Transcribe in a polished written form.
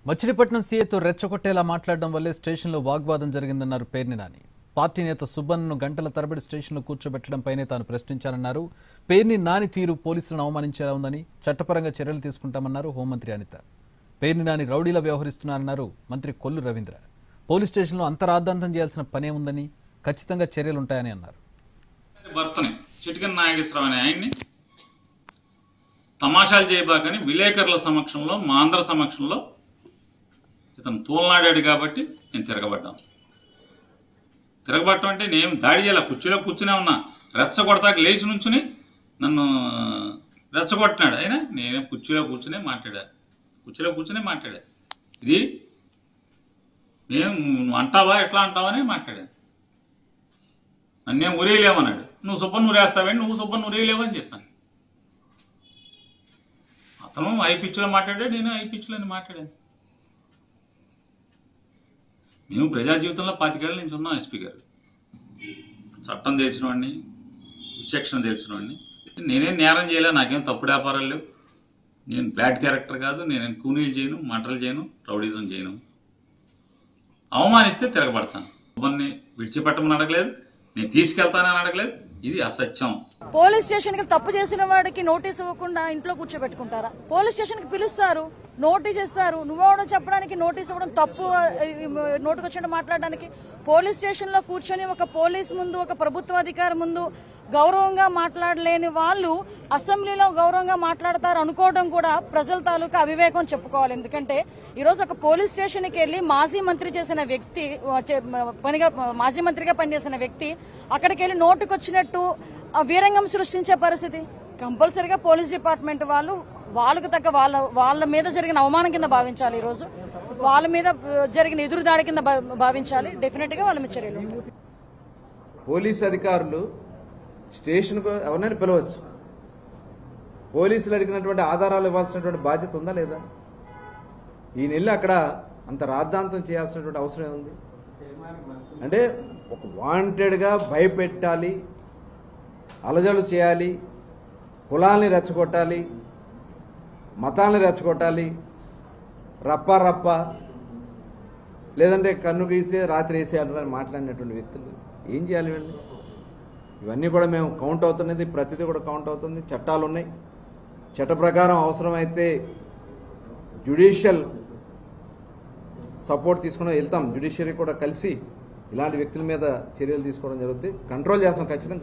మచిలీపట్నం సీఏతో రెచ్చగొట్టేలా మాట్లాడడం వల్లే స్టేషన్లో వాగ్వాదం జరిగిందన్నారు పేర్ని నాని. పార్టీ నేత సుబ్బన్ను గంటల తరబడి స్టేషన్లో కూర్చోబెట్టడంపైనే తాను ప్రశ్నించానన్నారు. పేర్ని నాని తీరు పోలీసులను అవమానించేలా ఉందని చట్టపరంగా చర్యలు తీసుకుంటామన్నారు హోంమంత్రి అనిత. పేర్ని నాని రౌడీలా వ్యవహరిస్తున్నారన్నారు మంత్రి కొల్లు రవీంద్ర. పోలీస్ స్టేషన్లో అంతరాద్ధాంతం చేయాల్సిన పనే ఉందని, ఖచ్చితంగా చర్యలుంటాయని అన్నారు. భర్తని చిటికన్ నాగేశ్వరరావు అనే ఆయన్ని తమాషాలు చేయబాకని విలేకరుల సమక్షంలో, మా అందరి సమక్షంలో ఇతను తోలనాడాడు కాబట్టి నేను తిరగబట్టం అంటే నేను దాడి చేయాల, కుర్చీలో కూర్చునే ఉన్నా, రెచ్చగొడతాకి లేచి నుంచుని నన్ను రెచ్చగొట్టినాడు. అయినా నేనే కుర్చీలో కూర్చునే మాట్లాడా. ఇది నేను అంటావా ఎట్లా అంటావా అని మాట్లాడాను. నన్నేం ఉరేయలేమన్నాడు. నువ్వు సుబ్బన్ ఉరేస్తావేంటి, నువ్వు సుబ్బన్ ఉరేయలేవని చెప్పాను. అతను ఐ పిచ్చిలో మాట్లాడాడు, నేను ఐ పిచ్చిలో మాట్లాడాను. మేము ప్రజా జీవితంలో 25 ఏళ్ళ నుంచి ఉన్నాం. ఎస్పీ గారు చట్టం తెలిసిన వాడిని, విచక్షణ తెలిసిన వాడిని. నేనేం నేరం చేయలే, నాకేం తప్పుడు వ్యాపారాలు లేవు, నేను బ్యాడ్ క్యారెక్టర్ కాదు, నేనేం కూనీలు చేయను, మంటలు చేయను, రౌడీజం చేయను. అవమానిస్తే తిరగబడతాను. సుబ్బన్ని విడిచిపెట్టమని అడగలేదు, నేను తీసుకెళ్తానని అడగలేదు. ఇది అసత్యం. పోలీస్ స్టేషన్ కి తప్పు చేసిన వాడికి నోటీస్ ఇవ్వకుండా ఇంట్లో కూర్చోబెట్టుకుంటారా? పోలీస్ స్టేషన్ కి పిలుస్తారు, నోటీస్ ఇస్తారు. నువ్వెవడో చెప్పడానికి నోటీస్ ఇవ్వడం తప్పు, నోటుకొచ్చి మాట్లాడడానికి. పోలీస్ స్టేషన్ లో కూర్చొని ఒక పోలీస్ ముందు, ఒక ప్రభుత్వ అధికారి ముందు గౌరవంగా మాట్లాడలేని వాళ్ళు అసెంబ్లీలో గౌరవంగా మాట్లాడతారు అనుకోవడం కూడా ప్రజల తాలూకా అవివేకం చెప్పుకోవాలి. ఎందుకంటే ఈరోజు ఒక పోలీస్ స్టేషన్కి వెళ్ళి మాజీ మంత్రిగా పనిచేసిన వ్యక్తి అక్కడికి వెళ్ళి నోటుకొచ్చినట్టు వీరంగం సృష్టించే పరిస్థితి. కంపల్సరీగా పోలీస్ డిపార్ట్మెంట్ వాళ్ళకు తగ్గ వాళ్ళ మీద జరిగిన అవమానం కింద భావించాలి. ఈరోజు వాళ్ళ మీద జరిగిన ఎదురుదాడి కింద భావించాలి. డెఫినెట్ గా వాళ్ళ మీద చర్యలు ఉంటాయి. పోలీస్ అధికారులు స్టేషన్కు ఎవరినైనా పిలవచ్చు. పోలీసులు అడిగినటువంటి ఆధారాలు ఇవ్వాల్సినటువంటి బాధ్యత ఉందా లేదా? ఈ నెల అక్కడ అంత రాద్ధాంతం చేయాల్సినటువంటి అవసరం ఏముంది? అంటే ఒక వాంటెడ్గా భయపెట్టాలి, అలజడు చేయాలి, కులాల్ని రెచ్చగొట్టాలి, మతాల్ని రెచ్చగొట్టాలి, రప్ప లేదంటే కన్ను గీసే రాత్రి వేసే అంటారని మాట్లాడినటువంటి వ్యక్తులు ఏం చేయాలి? వీళ్ళు ఇవన్నీ కూడా మేము కౌంట్ అవుతున్నది, ప్రతిదీ కూడా కౌంట్ అవుతుంది. చట్టాలు ఉన్నాయి, చట్ట ప్రకారం అవసరమైతే జ్యుడిషియల్ సపోర్ట్ తీసుకుని వెళ్తాం. జ్యుడిషియరీ కూడా కలిసి ఇలాంటి వ్యక్తుల మీద చర్యలు తీసుకోవడం జరుగుతుంది. కంట్రోల్ చేస్తాం ఖచ్చితంగా.